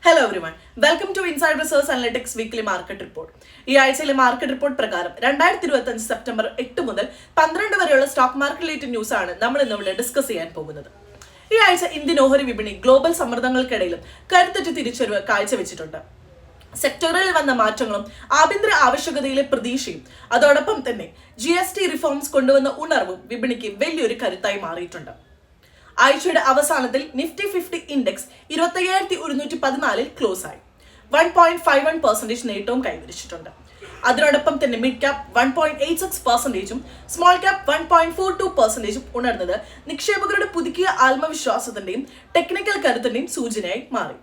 Hello everyone, welcome to Inside Research Analytics Weekly Market Report. ഈ ആഴ്ചയിലെ market report പ്രകാരം 2025 September 8 മുതൽ 12 വരെയുള്ള സ്റ്റോക്ക് മാർക്കറ്റ് റിലേറ്റഡ് ന്യൂസ് ആണ് നമ്മൾ ഇന്നിവിടെ ഡിസ്കസ് ചെയ്യാൻ പോകുന്നത്. ഈ ആഴ്ച ഇന്ത്യൻ ഓഹരി വിപണി ഗ്ലോബൽ സമ്മർദ്ദങ്ങൾക്കിടയിലും കരുത്തുറ്റ തിരിച്ചുവരവ് കാഴ്ചവെച്ചിട്ടുണ്ട്. സെക്ടറിൽ വന്ന മാറ്റങ്ങളും ആഭ്യന്തര ആവശ്യകതയിലെ പ്രതീക്ഷയും അതോടൊപ്പം തന്നെ GST റിഫോംസ് കൊണ്ടുവന്ന ഉണർവും വിപണിക്ക് വലിയൊരു കരുത്തായി മാറിയിട്ടുണ്ട്. ആഴ്ചയുടെ അവസാനത്തിൽ നിഫ്റ്റി 50 ഇൻഡെക്സ് 25,114 ക്ലോസ് ആയി 1.51% നേട്ടവും കൈവരിച്ചിട്ടുണ്ട്. അതിനോടൊപ്പം തന്നെ മിഡ് ക്യാപ് 1.86%, സ്മോൾ ക്യാപ് 1.42% ഉണർന്നത് നിക്ഷേപകരുടെ പുതുക്കിയ ആത്മവിശ്വാസത്തിന്റെയും ടെക്നിക്കൽ കരുത്തിന്റെയും സൂചനയായി മാറി.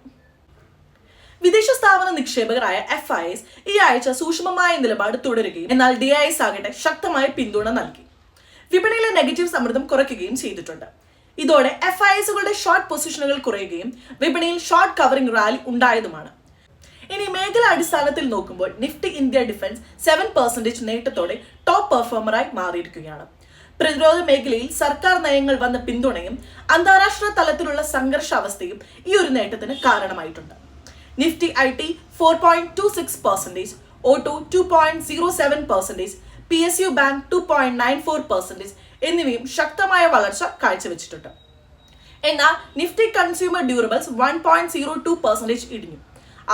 വിദേശ സ്ഥാപന നിക്ഷേപകരായ FIs ഈ ആഴ്ച സൂക്ഷ്മമായ നിലപാട് തുടരുകയും എന്നാൽ DIs ആകട്ടെ ശക്തമായ പിന്തുണ നൽകി വിപണിയിലെ നെഗറ്റീവ് സമ്മർദ്ദം കുറയ്ക്കുകയും ചെയ്തിട്ടുണ്ട്. ഇതോടെ FIsകളുടെ ഷോർട്ട് പൊസിഷനുകൾ കുറയുകയും വിപണിയിൽ ഷോർട്ട് കവറിംഗ് റാലി ഉണ്ടായതുമാണ്. ഇനി മേഖലാ അടിസ്ഥാനത്തിൽ നോക്കുമ്പോൾ നിഫ്റ്റി ഇന്ത്യ ഡിഫൻസ് 7% നേട്ടത്തോടെ ടോപ്പ് പെർഫോമറായി മാറിയിരിക്കുകയാണ്. പ്രതിരോധ മേഖലയിൽ സർക്കാർ നയങ്ങൾ വന്ന പിന്തുണയും അന്താരാഷ്ട്ര തലത്തിലുള്ള സംഘർഷാവസ്ഥയും ഈ ഒരു നേട്ടത്തിന് കാരണമായിട്ടുണ്ട്. Nifty IT 4.26%, auto 2.07%, PSU bank 2.94% എന്നിവയും ശക്തമായ വളർച്ച കാഴ്ചവെച്ചിട്ടുണ്ട്. എന്നാൽ നിഫ്റ്റി കൺസ്യൂമർ ഡ്യൂറബിൾസ് 1.02% ഇടിഞ്ഞു.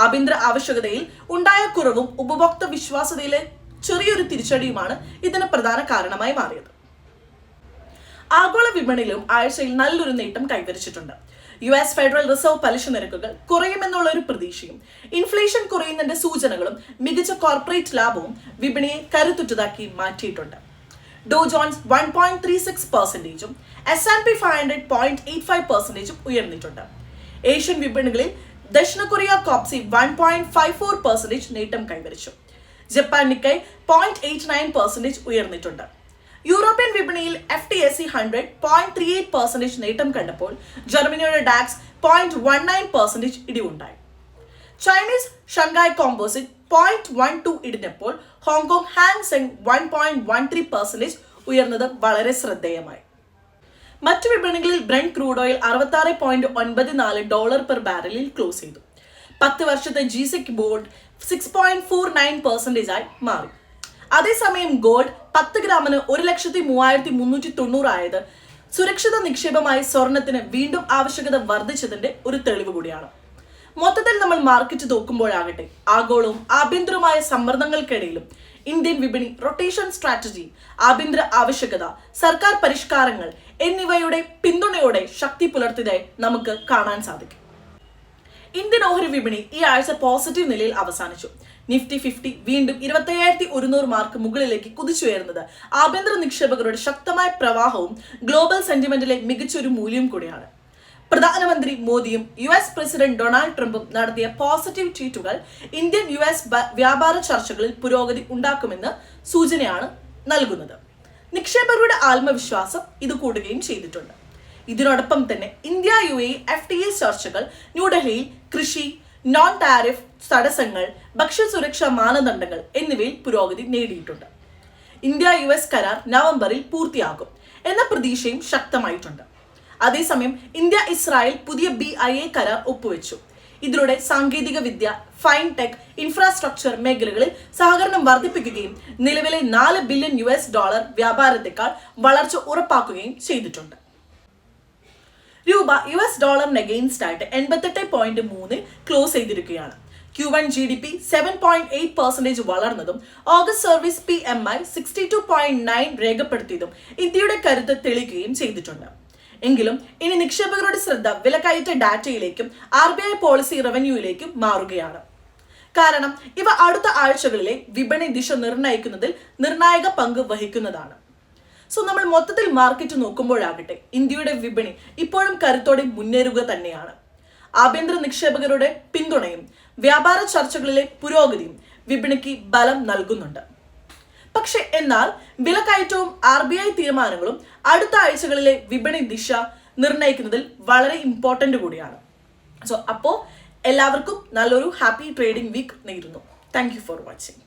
ആഭ്യന്തര ആവശ്യകതയിൽ ഉണ്ടായ കുറവും ഉപഭോക്തൃ വിശ്വാസ്യതയിലെ ചെറിയൊരു തിരിച്ചടിയുമാണ് ഇതിന് പ്രധാന കാരണമായി മാറിയത്. ആഗോള വിപണിയിലും ആഴ്ചയിൽ നല്ലൊരു നേട്ടം കൈവരിച്ചിട്ടുണ്ട്. US ഫെഡറൽ റിസർവ് പലിശ നിരക്കുകൾ കുറയുമെന്നുള്ള ഒരു പ്രതീക്ഷയും ഇൻഫ്ലേഷൻ കുറയുന്നതിന്റെ സൂചനകളും മികച്ച കോർപ്പറേറ്റ് ലാഭവും വിപണിയെ കരുത്തുറ്റതാക്കി മാറ്റിയിട്ടുണ്ട്. ഡോ ജോൺസ് 1.36%, S&P 500 0.85% ഉയർന്നിട്ടുണ്ട്. ഏഷ്യൻ വിപണികളിൽ ദക്ഷിണ കൊറിയ കോപ്സി 1.54% നേട്ടം കൈവരിച്ചു. ജപ്പാൻ നിക്കൈ 0.89% ഉയർന്നിട്ടുണ്ട്. യൂറോപ്യൻ വിപണിയിൽ FTSE 100 0.38% നേട്ടം കണ്ടപ്പോൾ ജർമ്മനിയുടെ ഡാക്സ് 0.19% ഇടിവുണ്ടായി. ചൈനീസ് ഷങ്കായ് കോമ്പോസിറ്റ് 0.12 ഇടിഞ്ഞപ്പോൾ ഹോങ്കോങ് ഹാങ് സെങ് 1.13% ഉയർന്നത് വളരെ ശ്രദ്ധേയമായി. മറ്റു വിപണികളിൽ ബ്രന്റ് ക്രൂഡ് ഓയിൽ $66.94 പെർ ബാരലിൽ ക്ലോസ് ചെയ്തു. 10 വർഷത്തെ G-Sec ബോണ്ട് 6.49% ആയി മാറി. അതേസമയം ഗോൾഡ് 10 ഗ്രാമിന് 1,03,390 ആയത് സുരക്ഷിത നിക്ഷേപമായി സ്വർണത്തിന് വീണ്ടും ആവശ്യകത വർദ്ധിച്ചതിന്റെ ഒരു തെളിവ് കൂടിയാണ്. മൊത്തത്തിൽ നമ്മൾ മാർക്കറ്റ് നോക്കുമ്പോഴാകട്ടെ ആഗോളവും ആഭ്യന്തരമായ സമ്മർദ്ദങ്ങൾക്കിടയിലും ഇന്ത്യൻ വിപണി റൊട്ടേഷൻ സ്ട്രാറ്റജി, ആഭ്യന്തര ആവശ്യകത, സർക്കാർ പരിഷ്കാരങ്ങൾ എന്നിവയുടെ പിന്തുണയോടെ ശക്തി പുലർത്തിയതായി നമുക്ക് കാണാൻ സാധിക്കും. ഇന്ത്യൻ ഓഹരി വിപണി ഈ ആഴ്ച പോസിറ്റീവ് നിലയിൽ അവസാനിച്ചു. നിഫ്റ്റി 50 വീണ്ടും 25,100 മാർക്ക് മുകളിലേക്ക് കുതിച്ചുയർന്നത് ആഭ്യന്തര നിക്ഷേപകരുടെ ശക്തമായ പ്രവാഹവും ഗ്ലോബൽ സെന്റിമെന്റിലെ മികച്ചൊരു മൂല്യം കൂടിയാണ്. പ്രധാനമന്ത്രി മോദിയും US പ്രസിഡന്റ് ഡൊണാൾഡ് ട്രംപും നടത്തിയ പോസിറ്റീവ് ട്വീറ്റുകൾ ഇന്ത്യൻ US വ്യാപാര ചർച്ചകളിൽ പുരോഗതി ഉണ്ടാക്കുമെന്ന് സൂചനയാണ് നൽകുന്നത്. നിക്ഷേപകരുടെ ആത്മവിശ്വാസം ഇത് കൂടുകയും ചെയ്തിട്ടുണ്ട്. ഇതിനോടൊപ്പം തന്നെ ഇന്ത്യ UAE FTA ചർച്ചകൾ ന്യൂഡൽഹിയിൽ കൃഷി, നോൺ ടാരിഫ് തടസ്സങ്ങൾ, ഭക്ഷ്യസുരക്ഷാ മാനദണ്ഡങ്ങൾ എന്നിവയിൽ പുരോഗതി നേടിയിട്ടുണ്ട്. ഇന്ത്യ US കരാർ നവംബറിൽ പൂർത്തിയാകും എന്ന പ്രതീക്ഷയും ശക്തമായിട്ടുണ്ട്. അതേസമയം ഇന്ത്യ ഇസ്രായേൽ പുതിയ BIA കരാർ ഒപ്പുവെച്ചു. ഇതിലൂടെ സാങ്കേതിക വിദ്യ, ഫൈൻടെക്, ഇൻഫ്രാസ്ട്രക്ചർ മേഖലകളിൽ സഹകരണം വർദ്ധിപ്പിക്കുകയും നിലവിലെ $4 ബില്യൺ വ്യാപാരത്തെക്കാൾ വളർച്ച ഉറപ്പാക്കുകയും ചെയ്തിട്ടുണ്ട്. രൂപ US ഡോളറിന് അഗെയിൻസ്റ്റ് ആയിട്ട് 88.3 ക്ലോസ് ചെയ്തിരിക്കുകയാണ്. Q1 GDP 7.8% വളർന്നതും ഓഗസ്റ്റ് സർവീസ് PMI 62.9 രേഖപ്പെടുത്തിയതും ഇന്ത്യയുടെ കരുത്ത് തെളിയിക്കുകയും ചെയ്തിട്ടുണ്ട്. എങ്കിലും ഇനി നിക്ഷേപകരുടെ ശ്രദ്ധ വിലക്കയറ്റ ഡാറ്റയിലേക്കും RBI പോളിസി റവന്യൂയിലേക്കും മാറുകയാണ്. കാരണം ഇവ അടുത്ത ആഴ്ചകളിലെ വിപണി ദിശ നിർണ്ണയിക്കുന്നതിൽ നിർണായക പങ്ക് വഹിക്കുന്നതാണ്. സോ നമ്മൾ മൊത്തത്തിൽ മാർക്കറ്റ് നോക്കുമ്പോഴാകട്ടെ ഇന്ത്യയുടെ വിപണി ഇപ്പോഴും കരുത്തോടെ മുന്നേറുക തന്നെയാണ്. ആഭ്യന്തര നിക്ഷേപകരുടെ പിന്തുണയും വ്യാപാര ചർച്ചകളിലെ പുരോഗതിയും വിപണിക്ക് ബലം നൽകുന്നുണ്ട്. പക്ഷെ എന്നാൽ വിലക്കയറ്റവും RBI തീരുമാനങ്ങളും അടുത്ത ആഴ്ചകളിലെ വിപണി ദിശ നിർണ്ണയിക്കുന്നതിൽ വളരെ ഇമ്പോർട്ടന്റ് കൂടിയാണ്. സോ അപ്പോൾ എല്ലാവർക്കും നല്ലൊരു ഹാപ്പി ട്രേഡിംഗ് വീക്ക് നേരുന്നു. Thank you for watching.